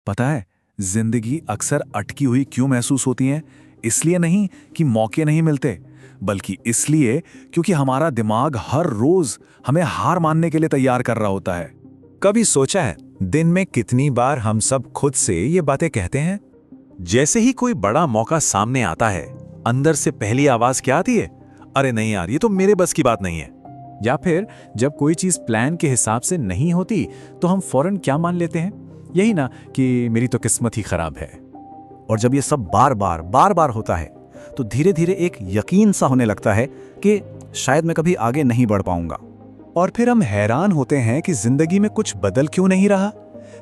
पता है, जिंदगी अक्सर अटकी हुई क्यों महसूस होती है? इसलिए नहीं कि मौके नहीं मिलते, बल्कि इसलिए क्योंकि हमारा दिमाग हर रोज हमें हार मानने के लिए तैयार कर रहा होता है। कभी सोचा है दिन में कितनी बार हम सब खुद से ये बातें कहते हैं? जैसे ही कोई बड़ा मौका सामने आता है, अंदर से पहली आवाज क्या आती है? अरे नहीं यार, ये तो मेरे बस की बात नहीं है। या फिर जब कोई चीज प्लान के हिसाब से नहीं होती तो हम फौरन क्या मान लेते हैं? यही ना कि मेरी तो किस्मत ही खराब है। और जब ये सब बार बार होता है तो धीरे धीरे एक यकीन सा होने लगता है कि शायद मैं कभी आगे नहीं बढ़ पाऊंगा। और फिर हम हैरान होते हैं कि जिंदगी में कुछ बदल क्यों नहीं रहा।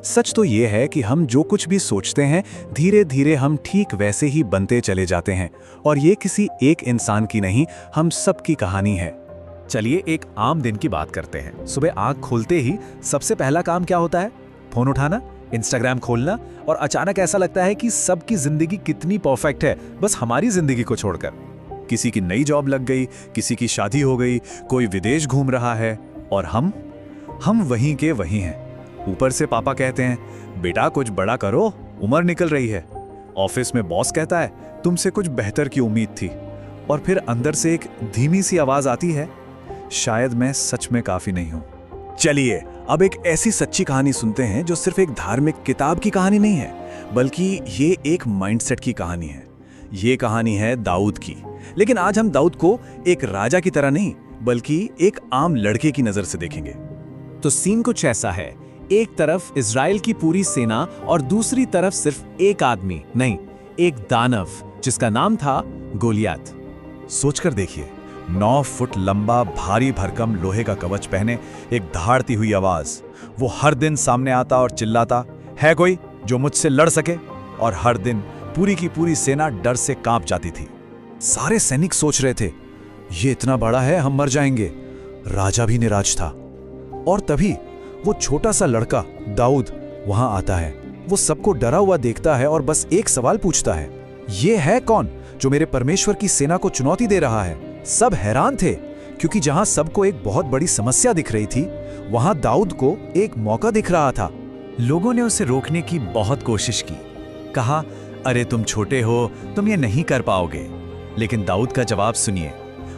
सच तो ये है कि हम जो कुछ भी सोचते हैं धीरे धीरे हम ठीक वैसे ही बनते चले जाते हैं, और ये किसी एक इंसान की नहीं, हम सबकी कहानी है। चलिए एक आम दिन की बात करते हैं। सुबह आंख खोलते ही सबसे पहला काम क्या होता है? फोन उठाना, इंस्टाग्राम खोलना, और अचानक ऐसा लगता है कि सबकी जिंदगी कितनी परफेक्ट है, बस हमारी जिंदगी को छोड़कर। किसी की नई जॉब लग गई, किसी की शादी हो गई, कोई विदेश घूम रहा है, और हम वहीं के वहीं हैं। ऊपर से पापा कहते हैं, बेटा कुछ बड़ा करो, उम्र निकल रही है। ऑफिस में बॉस कहता है, तुमसे कुछ बेहतर की उम्मीद थी। और फिर अंदर से एक धीमी सी आवाज आती है, शायद मैं सच में काफी नहीं हूं। चलिए अब एक ऐसी सच्ची कहानी सुनते हैं जो सिर्फ एक धार्मिक किताब की कहानी नहीं है, बल्कि ये एक माइंडसेट की कहानी है। ये कहानी है दाऊद की। लेकिन आज हम दाऊद को एक राजा की तरह नहीं, बल्कि एक आम लड़के की नजर से देखेंगे। तो सीन कुछ ऐसा है, एक तरफ इजराइल की पूरी सेना और दूसरी तरफ सिर्फ एक आदमी नहीं, एक दानव जिसका नाम था गोलियत। सोचकर देखिए, 9 फुट लंबा, भारी भरकम लोहे का कवच पहने, एक दहाड़ती हुई आवाज। वो हर दिन सामने आता और चिल्लाता, है कोई जो मुझसे लड़ सके? और हर दिन पूरी की पूरी सेना डर से कांप जाती थी। सारे सैनिक सोच रहे थे, ये इतना बड़ा है, हम मर जाएंगे। राजा भी निराश था। और तभी वो छोटा सा लड़का दाऊद वहां आता है। वो सबको डरा हुआ देखता है और बस एक सवाल पूछता है, ये है कौन जो मेरे परमेश्वर की सेना को चुनौती दे रहा है? सब हैरान थे, क्योंकि जहां सबको एक बहुत बड़ी समस्या दिख रही थी, वहां दाऊद को एक मौका दिख रहा था। लोगों ने उसे रोकने की बहुत कोशिश की। कहा, अरे तुम छोटे हो, तुम ये नहीं कर पाओगे। लेकिन दाऊद का जवाब सुनिए।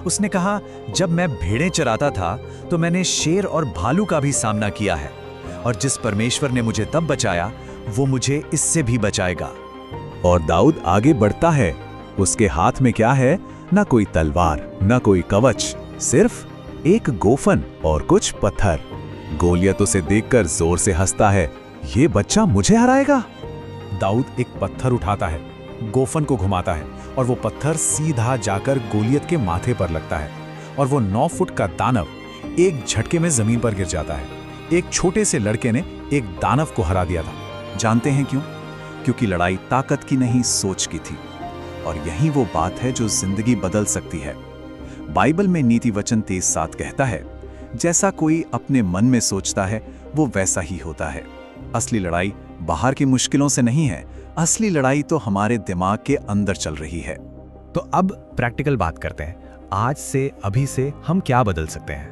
उसने कहा, जब मैं भेड़ें चराता था तो मैंने शेर और भालू का भी सामना किया है, और जिस परमेश्वर ने मुझे तब बचाया, वो मुझे इससे भी बचाएगा। और दाऊद आगे बढ़ता है। उसके हाथ में क्या है? ना कोई तलवार, ना कोई कवच, सिर्फ एक गोफन और कुछ पत्थर। गोलियत उसे देखकर जोर से हंसता है, ये बच्चा मुझे हराएगा? दाऊद एक पत्थर उठाता है, गोफन को घुमाता है, और वो पत्थर सीधा जाकर गोलियत के माथे पर लगता है, और वो 9 फुट का दानव एक झटके में जमीन पर गिर जाता है। एक छोटे से लड़के ने एक दानव को हरा दिया था। जानते हैं क्यों? क्योंकि लड़ाई ताकत की नहीं, सोच की थी। और यही वो बात है जो जिंदगी बदल सकती है। बाइबल में नीति वचन 23:7 कहता है, जैसा कोई अपने मन में सोचता है वो वैसा ही होता है। असली लड़ाई बाहर की मुश्किलों से नहीं है, असली लड़ाई तो हमारे दिमाग के अंदर चल रही है। तो अब प्रैक्टिकल बात करते हैं। आज से, अभी से हम क्या बदल सकते हैं?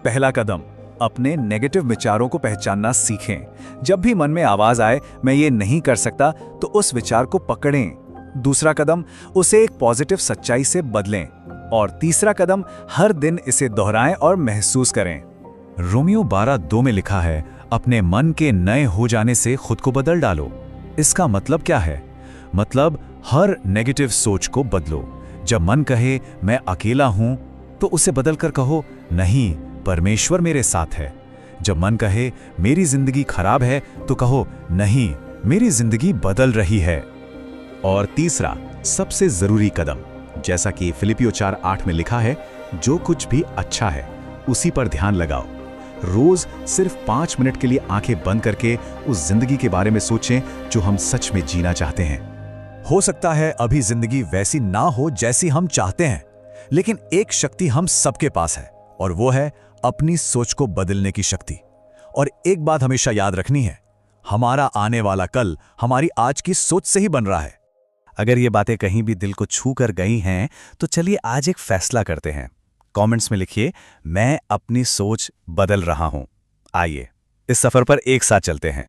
पहला कदम, अपने नेगेटिव विचारों को पहचानना सीखें। जब भी मन में आवाज आए, मैं ये नहीं कर सकता, तो उस विचार को पकड़ें। दूसरा कदम, उसे एक पॉजिटिव सच्चाई से बदलें। और तीसरा कदम, हर दिन इसे दोहराएं और महसूस करें। रोमियो 12:2 में लिखा है, अपने मन के नए हो जाने से खुद को बदल डालो। इसका मतलब क्या है? मतलब हर नेगेटिव सोच को बदलो। जब मन कहे मैं अकेला हूं, तो उसे बदलकर कहो, नहीं, परमेश्वर मेरे साथ है। जब मन कहे मेरी जिंदगी खराब है, तो कहो, नहीं, मेरी जिंदगी बदल रही है। और तीसरा, सबसे जरूरी कदम, जैसा कि फिलिपियो 4:8 में लिखा है, जो कुछ भी अच्छा है उसी पर ध्यान लगाओ। रोज सिर्फ 5 मिनट के लिए आंखें बंद करके उस जिंदगी के बारे में सोचें जो हम सच में जीना चाहते हैं। हो सकता है अभी जिंदगी वैसी ना हो जैसी हम चाहते हैं, लेकिन एक शक्ति हम सबके पास है, और वो है अपनी सोच को बदलने की शक्ति। और एक बात हमेशा याद रखनी है, हमारा आने वाला कल हमारी आज की सोच से ही बन रहा है। अगर ये बातें कहीं भी दिल को छू कर गई हैं, तो चलिए आज एक फैसला करते हैं। कमेंट्स में लिखिए, मैं अपनी सोच बदल रहा हूं। आइए इस सफर पर एक साथ चलते हैं।